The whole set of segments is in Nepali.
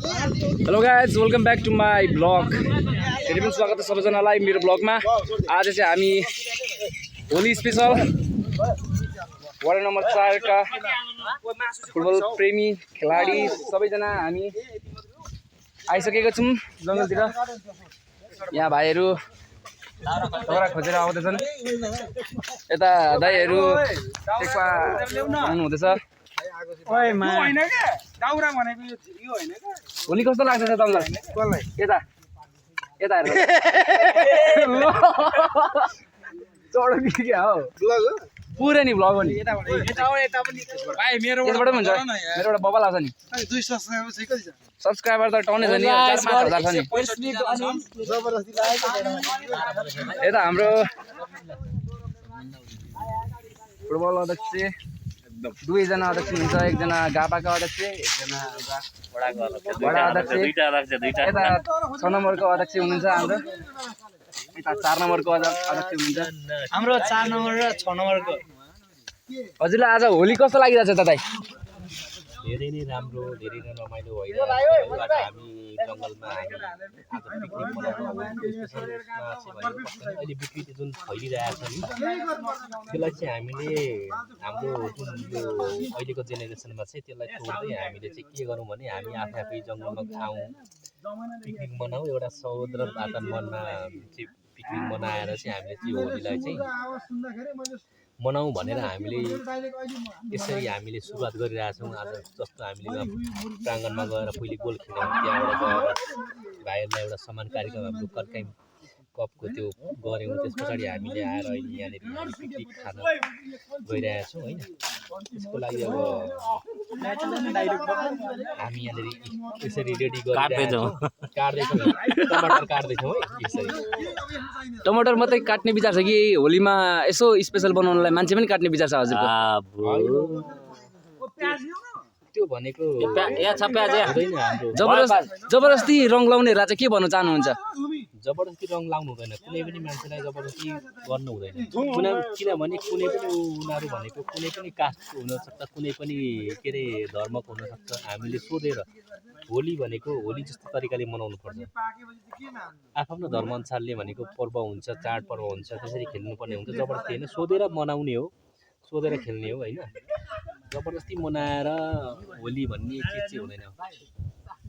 Hello guys, welcome back to my blog. फेरि पनि स्वागत छ सबैजनालाई मेरो ब्लगमा। आज चाहिँ हामी होली स्पेसल वार्ड नम्बर 4 का फुटबल प्रेमी खेलाडी सबैजना हामी आइसकेका छौँ जङ्गलतिर। यहाँ भाइहरू दाउरा खोजेर आउँदैछन्। यता दाइहरू टेक्पा बनाउनु हुँदैछ। होली कस्तो लाग्छ तपाईँलाई? यता यता चढो क्या हो पुरै नि भ्लग हो नि। मेरोबाट पनि हुन्छ, मेरोबाट बबल आउँछ नि। सब्सक्राइबर त टाउने छ नि, 4-5 हजार छ नि। यता हाम्रो फुटबल अध्यक्ष दुईजना अध्यक्ष हुनुहुन्छ, एकजना गापाका अध्यक्ष, एकजना वडा अध्यक्ष। यता 6 नम्बरको अध्यक्ष हुनुहुन्छ हाम्रो, यता 4 नम्बरको अध्यक्ष हुनुहुन्छ हाम्रो 4 नम्बर र 6 नम्बरको। हजुरलाई आज होली कस्तो लागिरहेछ त दाइ? धेरै नै राम्रो, धेरै नै रमाइलो होइन। हामी जङ्गलमा हामी आज पिकनिक मनाउन अहिले विकृति जुन फैलिरहेको छ नि, त्यसलाई चाहिँ हामीले हाम्रो जुन यो अहिलेको जेनेरेसनमा चाहिँ त्यसलाई तोड्दै हामीले चाहिँ के गरौँ भने हामी आफै जङ्गलमा आउँ, पिकनिक मनाउँ, एउटा सौहार्द वातावरणमा चाहिँ पिकनिक मनाएर चाहिँ हामीले चाहिँ होलीलाई चाहिँ मनाउँ भनेर हामीले यसरी हामीले सुरुवात गरिरहेछौँ। आज जस्तो हामीले प्राङ्गणमा गएर पहिले गोल खेल्यौँ, त्यहाँबाट गएर भाइहरूलाई एउटा सम्मान कार्यक्रम हाम्रो कर्काइ कपको त्यो गऱ्यौँ। त्यस पछाडि हामीले आएर अहिले यहाँनिर हामी पिकनिक खान गइरहेछौँ होइन। त्यसको लागि अब हामी यहाँनिर यसरी रेडी गरिरहेछौँ, टमाटर काट्दैछौँ है। यसरी टमाटर मात्रै काट्ने विचार छ कि होलीमा यसो स्पेसल बनाउनलाई मान्छे पनि काट्ने विचार छ हजुरको? त्यो भनेको हुँदैन हाम्रो। जबरजस्ती रङ लाउने राजा के भन्न चाहनुहुन्छ? जबरजस्ती रङ लाउनु हुँदैन, कुनै पनि मान्छेलाई जबरजस्ती गर्नु हुँदैन। किनभने कुनै पनि उनीहरू भनेको कुनै पनि कास्टको हुनसक्छ, कुनै पनि के अरे धर्मको हुनसक्छ। हामीले सोधेर होली भनेको होली जस्तो तरिकाले मनाउनु पर्छ। आफ्नो धर्मअनुसारले भनेको पर्व हुन्छ, चाडपर्व हुन्छ, त्यसरी खेल्नुपर्ने हुन्छ। जबरजस्ती होइन, सोधेर मनाउने हो, सोधेर खेल्ने हो होइन। जबरजस्ती मनाएर होली भन्ने चिज चाहिँ हुँदैन।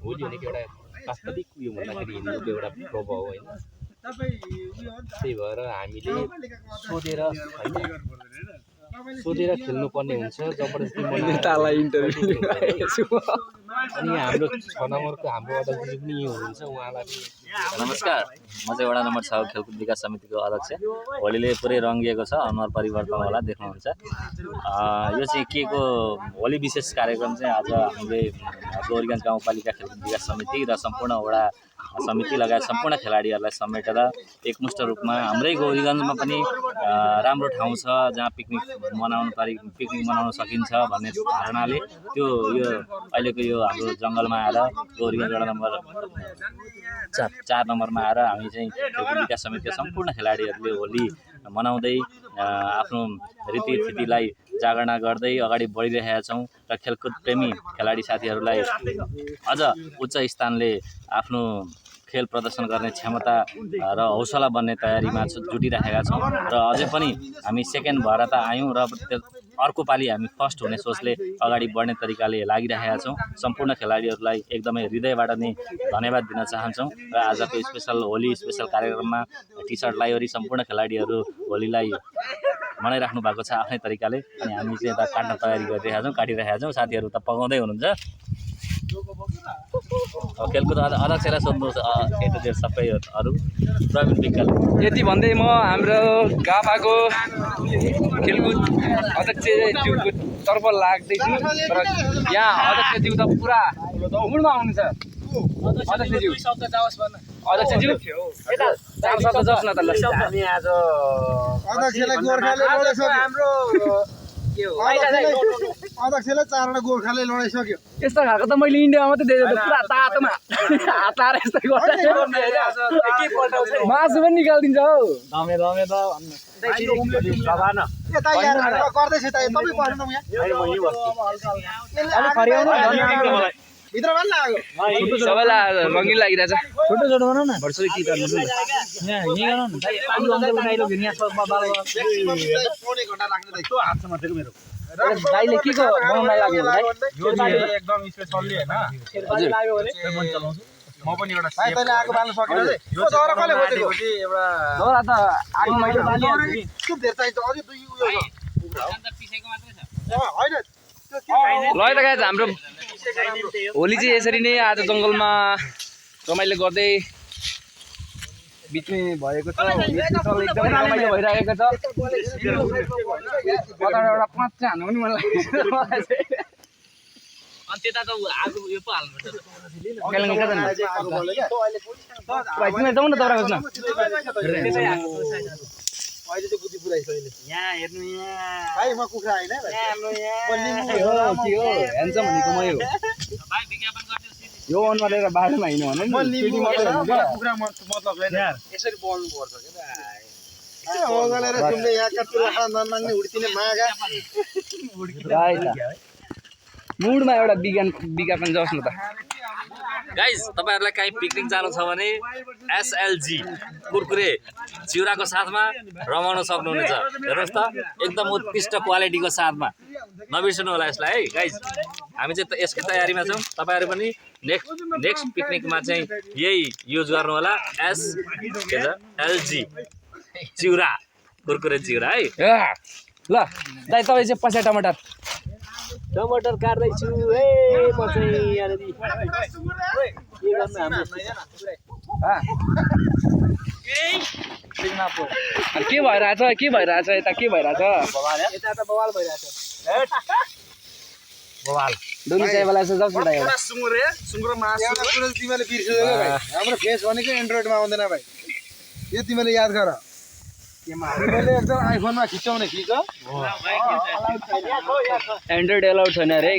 होली भनेको एउटा वास्तविक उयो भन्दाखेरि हिन्दूको एउटा पर्व हो होइन। त्यही भएर हामीले सोधेर खेल्नुपर्ने हुन्छ, जबरजस्ती अनि हाम्रो 6 नम्बरको हाम्रो अध्यक्ष पनि हुनुहुन्छ, उहाँलाई नमस्कार, म चाहिँ वडा नम्बर 6 खेलकुद विकास समितिको अध्यक्ष। होलीले पुरै रङ्गिएको छ, अनुहार परिवर्तन होला देख्नुहुन्छ। यो चाहिँ के को होली विशेष कार्यक्रम चाहिँ आज हामीले गौरीगञ्ज गाउँपालिका खेलकुद विकास समिति र सम्पूर्ण वडा समिति लगायत सम्पूर्ण खेलाडीहरूलाई समेटेर एकमुष्ट रूपमा हाम्रै गौरीगञ्जमा पनि राम्रो ठाउँ छ जहाँ पिकनिक मनाउन सकिन्छ भन्ने धारणाले त्यो यो अहिलेको यो हाम्रो जङ्गलमा आएर गौरीगञ्ज वडा नम्बर 4 नम्बरमा आएर हामी चाहिँ खेलकुद विकास समितिका सम्पूर्ण खेलाडीहरूले होली मनाउँदै आफ्नो रीतिथितिलाई जागरणा गर्दै अगाडि बढिरहेका छौँ र खेलकुद प्रेमी खेलाडी साथीहरूलाई अझ उच्च स्थानले आफ्नो खेल प्रदर्शन गर्ने क्षमता र हौसला बन्ने तयारीमा जुटिरहेका छौँ र अझै पनि हामी सेकेन्ड भएर त आयौँ र अर्को पालि हामी फर्स्ट हुने सोचले अगाडि बढ्ने तरिकाले लागिरहेका छौँ। सम्पूर्ण खेलाडीहरूलाई एकदमै हृदयबाट नै धन्यवाद दिन चाहन्छौँ र आजको स्पेसल होली स्पेसल कार्यक्रममा टी सर्ट लगाइवरी सम्पूर्ण खेलाडीहरू होलीलाई मनाइराख्नु भएको छ आफ्नै तरिकाले। अनि हामी चाहिँ यता काट्न तयारी गरिरहेका छौँ, काटिरहेका छौँ। साथीहरू त पकाउँदै हुनुहुन्छ। खेलकुद अध्यक्षलाई सोध्नुहोस्, सबै अरू प्रवीण विकल। यति भन्दै म हाम्रो गापाको खेलकुद अध्यक्षज्यूको तर्फ लाग्दैछु। तर यहाँ अध्यक्षज्यू त पुरा उमुडमा आउनुहुन्छ। अध्यक्षज्यू यता 4 शब्द जस न त। हामी आज अध्यक्षलाई गोर्खाले लडाइसक्यो, हाम्रो अध्यक्षलाई 4 वटा गोर्खाले लडाइसक्यो। यस्तो खालको त मैले इन्डियामा मात्रै देखेको, पुरा तातोमा हात लाएर यस्तो मासु पनि निकालिदिन्छ हौ। यता यहाँ गर्दैछ त, तपाईँ बस्नु यहाँ। भित्र भन् लाग्यो सबैलाई रङ्गिन लागिरहेछ छोटो छोटो बनाऊ न भर्सरी के गर्नु यहाँ यही गरौँ न दाइ आलु अङ्कल बनाइलो भने यहाँ बाल पौने घण्टा लाग्ने दाइ त्यो हातमा थियो मेरो दाइले के को बनाउनलाई लाग्यो दाइ यो चाहिँ एकदम स्पेसल्ली हैन हजुर लाग्यो भने म पनि एउटा भाइ तैले आगो बाल्न सकेन रे यो दौरा कसले खोजेको एउटा दौरा त आगो मैले त्यो धेरै चाहिन्छ अझै दुई उयो छ हैन ल त गाइज हाम्रो होली चाहिँ यसरी नै आज जङ्गलमा रमाइलो गर्दै बित्ने भएको छ एकदमै रमाइलो भइरहेको छ कताबाट एउटा पाँच चाहिँ हान्नु पनि मन लाग्यो अनि त्यता त आगो यो पो हाल्नुपर्छ कालिम्पोङ कता जानु? आगो बल्यो क्या भाइ तिमीलाई जाउँ न दौरा खोज्न अहिले चाहिँ बुद्धि पुराइछ अहिले यहाँ हेर्नु यहाँ भाइ म कुखुरा हैन भाइ हाम्रो यहाँ के हो ह्यान्डसम भनेको मै हो यो अनुहार लिएर बाटोमा हिँड्नु भने म नि लिम्बू केटी मात्रै हुन्छ क्या? कुखुरा मतलब छैन यसरी बोल्नु पर्छ के भाइ हो गलेर तुमले यहाँका तुला नमाग्ने हुड्किने मागा राइट मुडमा एउटा विज्ञापन जाओस् न त गाइज तपाईँहरूलाई काहीँ पिकनिक जानु छ भने एसएलजी कुरकुरे चिउराको साथमा रमाउन सक्नुहुनेछ हेर्नुहोस् त एकदम उत्कृष्ट क्वालिटीको साथमा नबिर्सनु होला यसलाई है गाइज हामी चाहिँ यसकै तयारीमा छौँ तपाईँहरू पनि नेक्स्ट पिकनिकमा चाहिँ यही युज गर्नु होला एसएलजी चिउरा कुरकुरे चिउरा है ल दाइ तपाईँ चाहिँ पछाडि टमाटर टमाटर काट्दैछु ए म चाहिँ यहाँनिर के गर्नु हाम्रो अनि के भइरहेछ यता के भइरहेछ यता त बवाल भइरहेछ डोली चाहिएवाला चाहिँ जाउँछ दाइ एउटा सुँगुर मासु एउटा कुरा चाहिँ तिमीले बिर्सियो क्या भाइ हाम्रो फेस भनेको एन्ड्रोइडमा आउँदैन भाइ यो तिमीले याद गर तिमीले एकदम आइफोनमा खिचाउने खिच एन्ड्रोइड एलाउड छैन अरे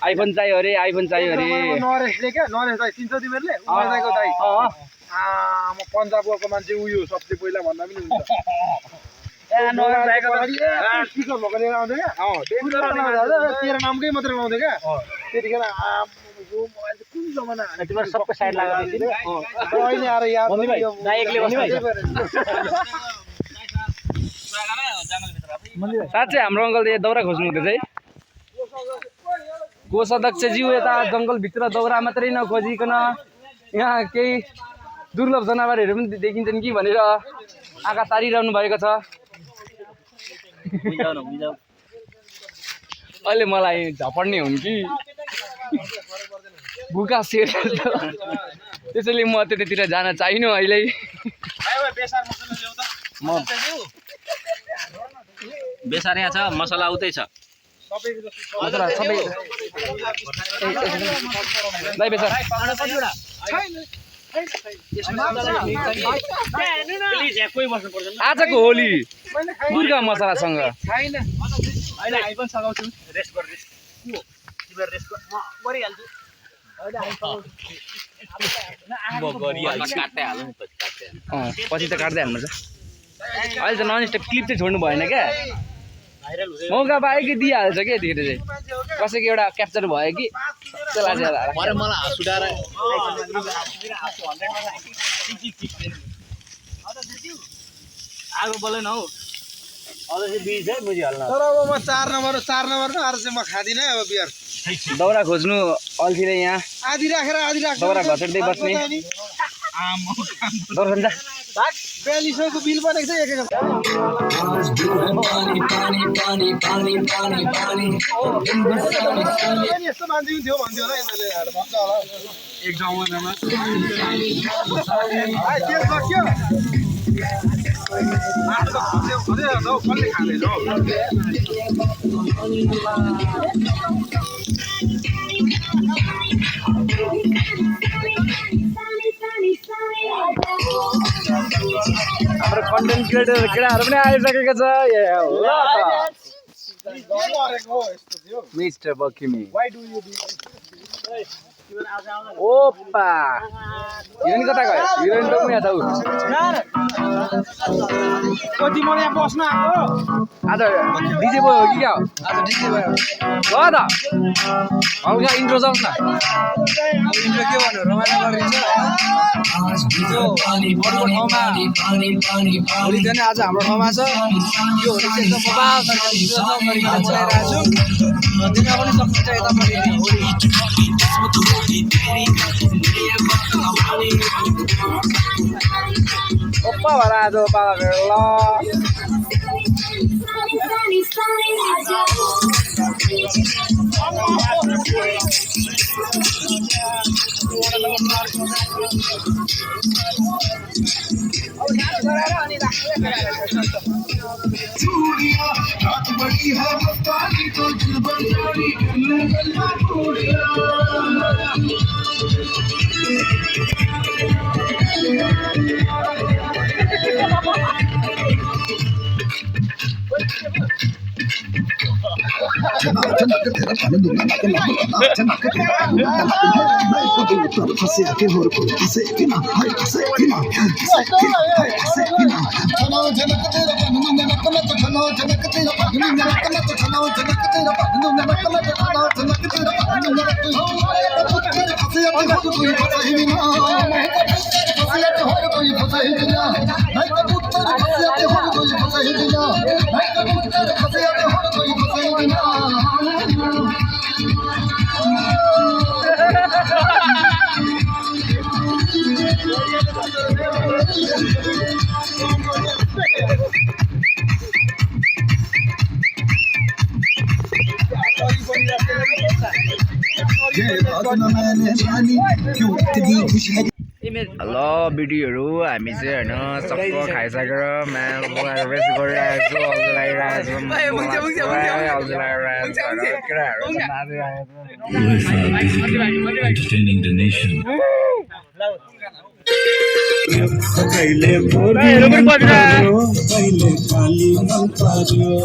आइफोन चाहियो अरे नरेशले क्या नरेश दाइ चिन्छ तिमीहरूले उहाँको दाइ म पन्जाबको मान्छे उयो सबसे पहिला भन्दा पनि हुन्छ स्पिकर भएको लिएर आउँथ्यो क्या तेरो नामकै मात्रै लाउँथ्यो क्या त्यतिखेर मोबाइल चाहिँ कुन जमाना तिम्रो सबको साइड लाग्यो अहिले आएर याद साँच्चै हाम्रो अङ्कलले दौरा खोज्नु हुँदैछ है कोष अध्यक्षज्यू यता जङ्गलभित्र दौरा मात्रै नखोजिकन यहाँ केही दुर्लभ जनावरहरू पनि देखिन्छन् कि भनेर आँखा तारिरहनु भएको छ अहिले मलाई झपड्ने हुन् कि बुका सेर त्यसैले म त्यतातिर जान चाहिनँ अहिले म बेसार यहाँ छ मसला उतै छ मसला सबै दाइ बेसार आजको होली दुर्गा मसलासँग पछि त काट्दै हाल्नु छ अहिले त नन स्टप क्लिप चाहिँ छोड्नु भएन क्या मौका पायो कि दिइहाल्छ क्या यतिखेर चाहिँ कसैको एउटा क्याप्चर भयो कि त्यसलाई चाहिँ मलाई हाँस उठाएर आगो बोलेन हौ तर अब म 4 नम्बरको आएर चाहिँ म खाँदिनँ अब बिहार दौरा खोज्नु अल्छीले यहाँ आधी राखेर दौरा घचेट्दै बस्ने दौरा खान्छ 4200 को बिल बनेको छ एक यस्तो मान्छे थियो भन्थ्यो होला यिनीहरूले भन्छ होला एक जमानामा त्यो सक्यो कसले खाँदैछ हाम्रो कन्टेन्ट क्रिएटर केटाहरू पनि आइसकेको छ मिस्टर बकिमी ओप्पा हिरोइन कता गयो हिरोइन त उहाँ छ उ कति मलाई यहाँ बस्न आएको आज डिजे बोय हो कि क्या हो आज डिजे बोय हो ल त हल्का इन्ट्रो जाउँ न इन्ट्रो के भन्नु रमाइलो गरिन्छ होइन यो अर्को ठाउँमा भोलि चाहिँ आज हाम्रो ठाउँमा छ यो होली चाहिँ एकदम बबाल गरिकन चलाइरहेको छु दिन पनि सक्नुहुन्छ यतापट्टि ओप्पा भएर आज पाला भेट ल हेलो भिडियोहरू हामी चाहिँ होइन सबको खाइसकेर म्याम बोलाएर रेस्ट गरिरहेको छु अल्झी लागिरहेको कहिले काली मन पर्यो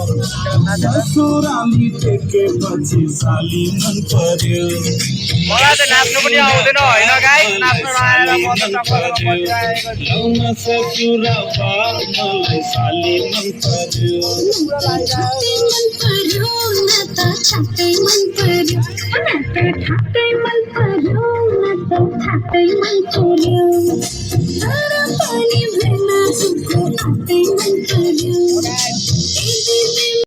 सोराली टेकेपछि साली मन पर्यो मलाई त नाच्नु पनि आउँदैन होइन गाइस नाच्नु नआएर म त लाउन ससुरा मलाई साली मन पर्यो छाकै मन पर्यो तर पनि